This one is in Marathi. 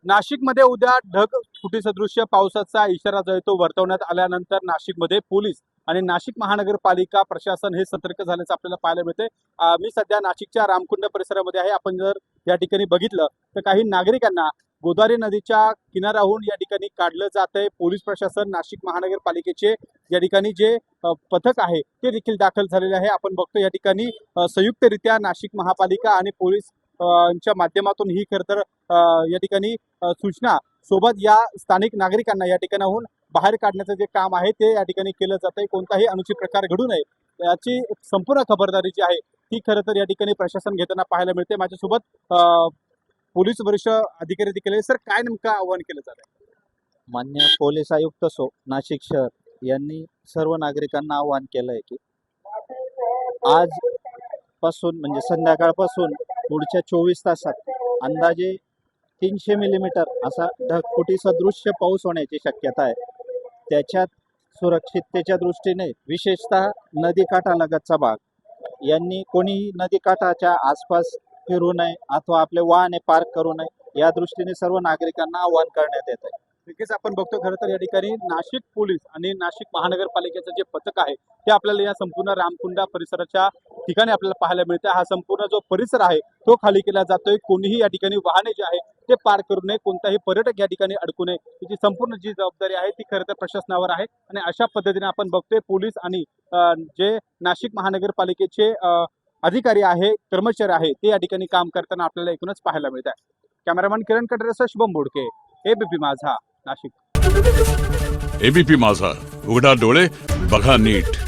नाशिकमध्ये उद्या ढग फुटीसदृश्य पावसाचा इशारा जो आहे तो वर्तवण्यात आल्यानंतर नाशिकमध्ये पोलीस आणि नाशिक महानगरपालिका प्रशासन हे सतर्क झाल्याचं आपल्याला पाहायला मिळते। मी सध्या नाशिकच्या रामकुंड परिसरामध्ये आहे। आपण जर या ठिकाणी बघितलं तर काही नागरिकांना गोदावरी नदीच्या किनाऱ्याहून या ठिकाणी काढलं जात आहे। पोलीस प्रशासन नाशिक महानगरपालिकेचे या ठिकाणी जे पथक आहे ते देखील दाखल झालेले आहे। आपण बघतो या ठिकाणी संयुक्तरित्या नाशिक महापालिका आणि पोलीस च्या माध्यमातून ही खरं तर या ठिकाणी सूचना सोबत या स्थानिक नागरिकांना या ठिकाणाहून बाहेर काढण्याचं जे काम आहे ते या ठिकाणी केलं जात आहे। कोणताही अनुचित प्रकार घडू नये याची संपूर्ण खबरदारी जी आहे ती खरं तर या ठिकाणी प्रशासन घेताना पाहायला मिळते। माझ्यासोबत पोलीस वरिष्ठ अधिकारी देखील आहे। सर, काय नेमकं आवाहन केलं जात आहे? मान्य पोलीस आयुक्त नाशिक शहर यांनी सर्व नागरिकांना आवाहन केलं आहे की आज पासून म्हणजे संध्याकाळपासून पुढच्या 24 तासात अंदाजे 300 मिलीमीटर असा ढगफुटी सदृश्य पाऊस होण्याची शक्यता आहे। त्याच्यात सुरक्षिततेच्या दृष्टीने विशेषतः नदीकाठालगतचा भाग यांनी कोणीही नदीकाठाच्या आसपास फिरू नये अथवा आपले वाहने पार्क करू नये या दृष्टीने सर्व नागरिकांना आवाहन करण्यात येत आहे। नक्कीच आपण बघतो खरं तर या ठिकाणी नाशिक पोलीस आणि नाशिक महानगरपालिकेचं जे पथक आहे ते आपल्याला या संपूर्ण रामकुंडा परिसराच्या ठिकाणी आपल्याला पाहायला मिळते। हा संपूर्ण जो परिसर आहे तो खाली केला जातोय। कोणीही या ठिकाणी वाहने जे आहे ते पार करू नये, कोणताही पर्यटक या ठिकाणी अडकू नये याची संपूर्ण जी जबाबदारी आहे ती खरं तर प्रशासनावर आहे। आणि अशा पद्धतीने आपण बघतोय पोलीस आणि जे नाशिक महानगरपालिकेचे अधिकारी आहे, कर्मचारी आहे ते या ठिकाणी काम करताना आपल्याला एकूणच पाहायला मिळत आहे। कॅमेरामॅन किरण कटरेसह शुभम बोडके, एबीपी माझा, नाशिक। एबीपी माझा, उघडा डोळे बघा नीट।